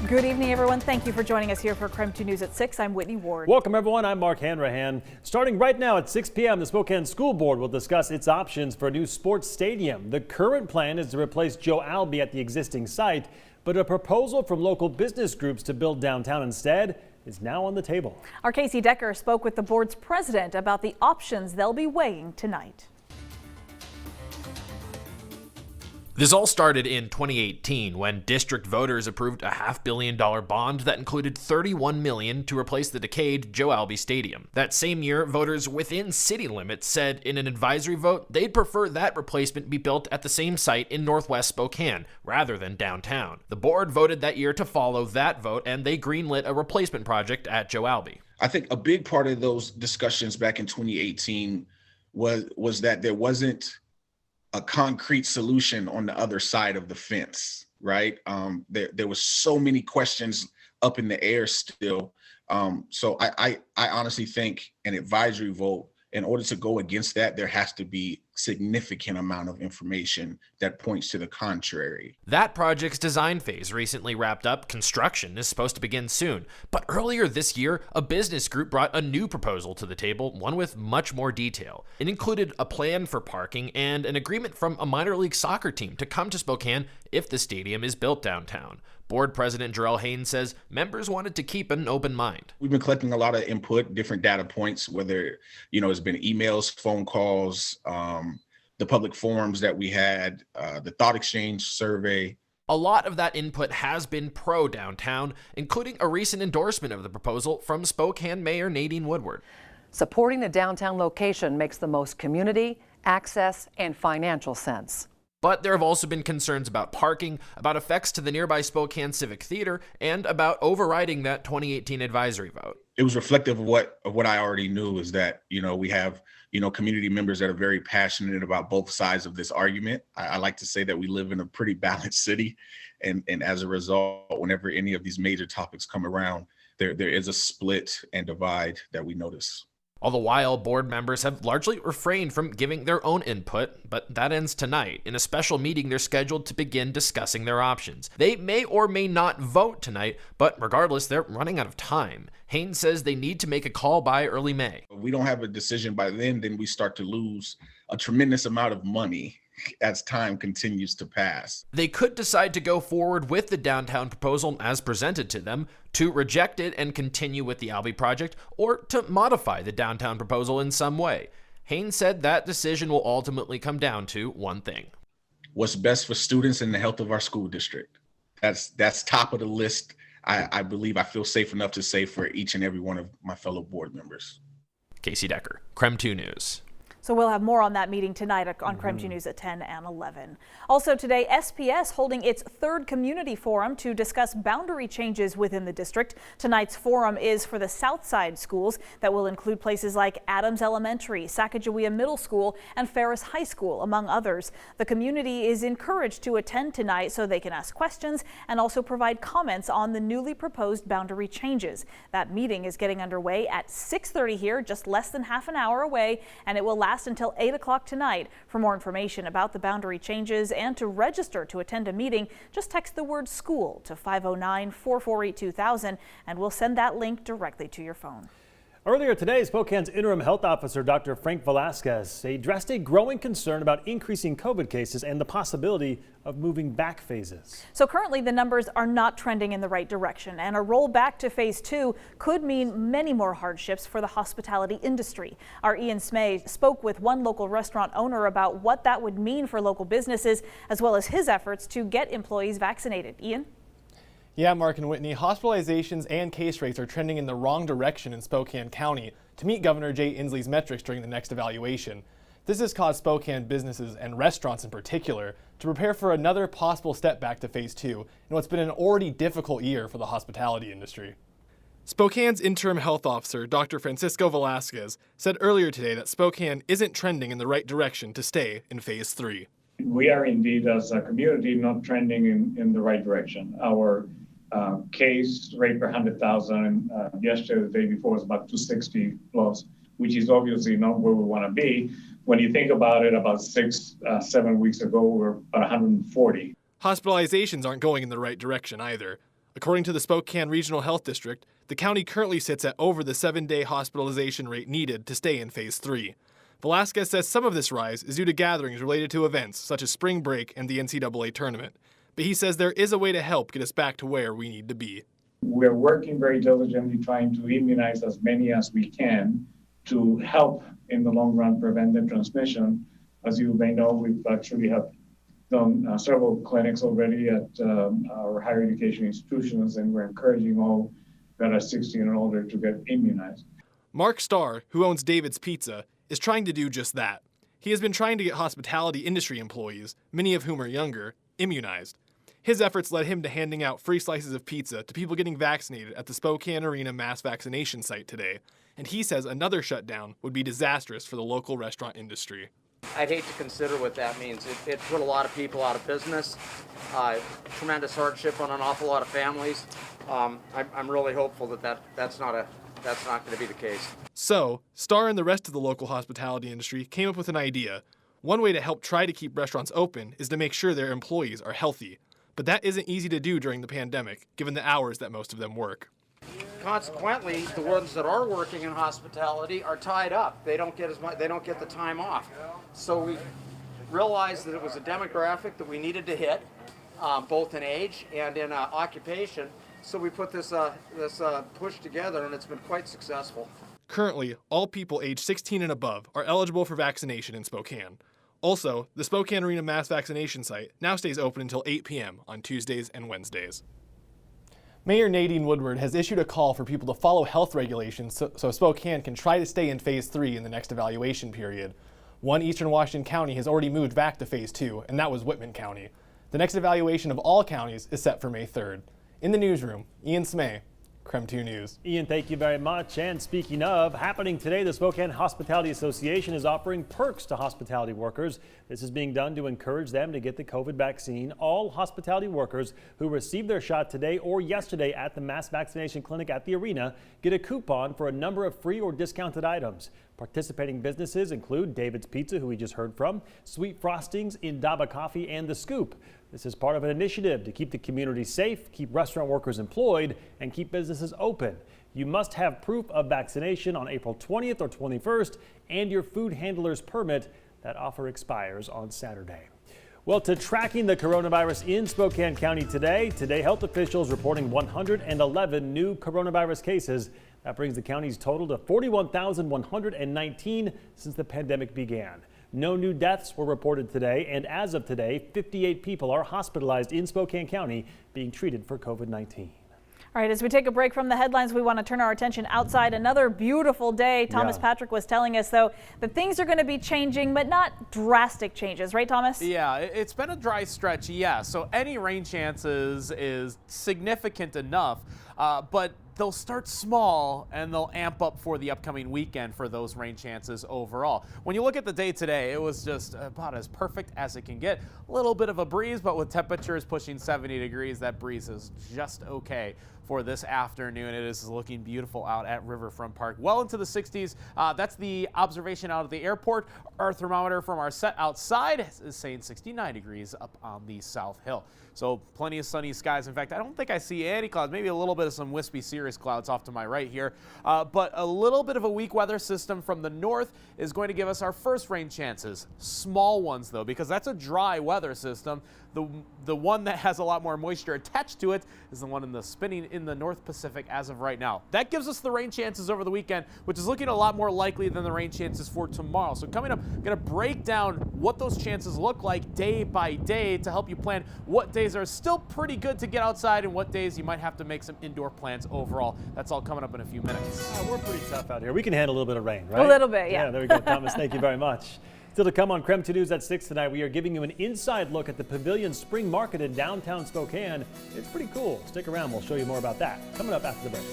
Good evening, everyone. Thank you for joining us here for Crime 2 News at 6. I'm Whitney Ward. Welcome, everyone. I'm Mark Hanrahan. Starting right now at 6 p.m., the Spokane School Board will discuss its options for a new sports stadium. The current plan is to replace Joe Albee at the existing site, but a proposal from local business groups to build downtown instead is now on the table. Our Casey Decker spoke with the board's president about the options they'll be weighing tonight. This all started in 2018 when district voters approved a $500 million bond that included $31 million to replace the decayed Joe Albee Stadium. That same year, voters within city limits said in an advisory vote they'd prefer that replacement be built at the same site in northwest Spokane rather than downtown. The board voted that year to follow that vote, and they greenlit a replacement project at Joe Albee. I think a big part of those discussions back in 2018 was that there wasn't a concrete solution on the other side of the fence, right? There was so many questions up in the air still. So I honestly think an advisory vote, in order to go against that, there has to be significant amount of information that points to the contrary. That project's design phase recently wrapped up. Construction is supposed to begin soon. But earlier this year, a business group brought a new proposal to the table, one with much more detail. It included a plan for parking and an agreement from a minor league soccer team to come to Spokane if the stadium is built downtown. Board President Jarrell Haynes says members wanted to keep an open mind. We've been collecting a lot of input, different data points, whether, it's been emails, phone calls, the public forums that we had, the thought exchange survey. A lot of that input has been pro-downtown, including a recent endorsement of the proposal from Spokane Mayor Nadine Woodward. Supporting the downtown location makes the most community, access, and financial sense. But there have also been concerns about parking, about effects to the nearby Spokane Civic Theater, and about overriding that 2018 advisory vote. It was reflective of what I already knew, is that, we have, community members that are very passionate about both sides of this argument. I like to say that we live in a pretty balanced city. And as a result, whenever any of these major topics come around, there is a split and divide that we notice. All the while, board members have largely refrained from giving their own input, but that ends tonight. In a special meeting, they're scheduled to begin discussing their options. They may or may not vote tonight, but regardless, they're running out of time. Haynes says they need to make a call by early May. If we don't have a decision by then we start to lose a tremendous amount of money as time continues to pass. They could decide to go forward with the downtown proposal as presented to them, to reject it and continue with the Albee project, or to modify the downtown proposal in some way. Haynes said that decision will ultimately come down to one thing: what's best for students and the health of our school district. That's top of the list. I believe I feel safe enough to say for each and every one of my fellow board members. Casey Decker, Crime 2 News. So we'll have more on that meeting tonight on Crime 2 News at 10 and 11. Also today, SPS holding its third community forum to discuss boundary changes within the district. Tonight's forum is for the South Side schools that will include places like Adams Elementary, Sacagawea Middle School, and Ferris High School, among others. The community is encouraged to attend tonight so they can ask questions and also provide comments on the newly proposed boundary changes. That meeting is getting underway at 6:30 here, just less than half an hour away, and it will last until 8 o'clock tonight. For more information about the boundary changes and to register to attend a meeting, just text the word school to 509-448-2000 and we'll send that link directly to your phone. Earlier today, Spokane's interim health officer, Dr. Frank Velasquez, addressed a growing concern about increasing COVID cases and the possibility of moving back phases. So currently the numbers are not trending in the right direction, and a roll back to phase 2 could mean many more hardships for the hospitality industry. Our Ian Smay spoke with one local restaurant owner about what that would mean for local businesses, as well as his efforts to get employees vaccinated. Ian? Yeah, Mark and Whitney, hospitalizations and case rates are trending in the wrong direction in Spokane County to meet Governor Jay Inslee's metrics during the next evaluation. This has caused Spokane businesses and restaurants in particular to prepare for another possible step back to phase 2 in what's been an already difficult year for the hospitality industry. Spokane's interim health officer, Dr. Francisco Velasquez, said earlier today that Spokane isn't trending in the right direction to stay in phase 3. We are indeed, as a community, not trending in the right direction. Our case rate per 100,000 yesterday, the day before, was about 260 plus, which is obviously not where we want to be. When you think about it, about 6-7 weeks ago, we were about 140. Hospitalizations aren't going in the right direction either. According to the Spokane Regional Health District, the county currently sits at over the 7-day hospitalization rate needed to stay in Phase 3. Velasquez says some of this rise is due to gatherings related to events such as spring break and the NCAA tournament. But he says there is a way to help get us back to where we need to be. We're working very diligently trying to immunize as many as we can to help in the long run prevent the transmission. As you may know, we've actually have done several clinics already at our higher education institutions, and we're encouraging all that are 16 and older to get immunized. Mark Starr, who owns David's Pizza, is trying to do just that. He has been trying to get hospitality industry employees, many of whom are younger, immunized. His efforts led him to handing out free slices of pizza to people getting vaccinated at the Spokane Arena mass vaccination site today, and he says another shutdown would be disastrous for the local restaurant industry. I'd hate to consider what that means. It put a lot of people out of business, tremendous hardship on an awful lot of families. I'm really hopeful that that's not going to be the case. So, Starr and the rest of the local hospitality industry came up with an idea. One way to help try to keep restaurants open is to make sure their employees are healthy. But that isn't easy to do during the pandemic, given the hours that most of them work. Consequently, the ones that are working in hospitality are tied up. They don't get as much. They don't get the time off. So we realized that it was a demographic that we needed to hit, both in age and in occupation. So we put this push together, and it's been quite successful. Currently, all people age 16 and above are eligible for vaccination in Spokane. Also, the Spokane Arena mass vaccination site now stays open until 8 p.m. on Tuesdays and Wednesdays. Mayor Nadine Woodward has issued a call for people to follow health regulations so Spokane can try to stay in Phase 3 in the next evaluation period. One Eastern Washington county has already moved back to Phase 2, and that was Whitman County. The next evaluation of all counties is set for May 3rd. In the newsroom, Ian Smay, KREM 2 News. Ian, thank you very much. And speaking of, happening today, the Spokane Hospitality Association is offering perks to hospitality workers. This is being done to encourage them to get the COVID vaccine. All hospitality workers who received their shot today or yesterday at the mass vaccination clinic at the arena get a coupon for a number of free or discounted items. Participating businesses include David's Pizza, who we just heard from, Sweet Frostings, Indaba Coffee, and The Scoop. This is part of an initiative to keep the community safe, keep restaurant workers employed, and keep businesses open. You must have proof of vaccination on April 20th or 21st and your food handler's permit. That offer expires on Saturday. Well, to tracking the coronavirus in Spokane County today, health officials reporting 111 new coronavirus cases. That brings the county's total to 41,119 since the pandemic began. No new deaths were reported today, and as of today, 58 people are hospitalized in Spokane County being treated for COVID-19. All right, as we take a break from the headlines, we want to turn our attention outside. Another beautiful day. Thomas Patrick was telling us, though, that things are going to be changing, but not drastic changes. Right, Thomas? Yeah, it's been a dry stretch, yeah. So any rain chances is significant enough, but they'll start small and they'll amp up for the upcoming weekend for those rain chances overall. When you look at the day today, it was just about as perfect as it can get. A little bit of a breeze, but with temperatures pushing 70 degrees, that breeze is just okay for this afternoon. It is looking beautiful out at Riverfront Park, well into the 60s. That's the observation out of the airport. Our thermometer from our set outside is saying 69 degrees up on the South Hill. So plenty of sunny skies. In fact, I don't think I see any clouds, maybe a little bit of some wispy cirrus clouds off to my right here. But a little bit of a weak weather system from the north is going to give us our first rain chances. Small ones, though, because that's a dry weather system. The one that has a lot more moisture attached to it is the one spinning in the North Pacific as of right now. That gives us the rain chances over the weekend, which is looking a lot more likely than the rain chances for tomorrow. So coming up, I'm going to break down what those chances look like day by day to help you plan what days are still pretty good to get outside and what days you might have to make some indoor plans overall. That's all coming up in a few minutes. We're pretty tough out here. We can handle a little bit of rain, right? A little bit, yeah. Yeah, there we go, Thomas. Thank you very much. Still to come on KREM 2 News at 6 tonight, we are giving you an inside look at the Pavilion Spring Market in downtown Spokane. It's pretty cool. Stick around. We'll show you more about that coming up after the break.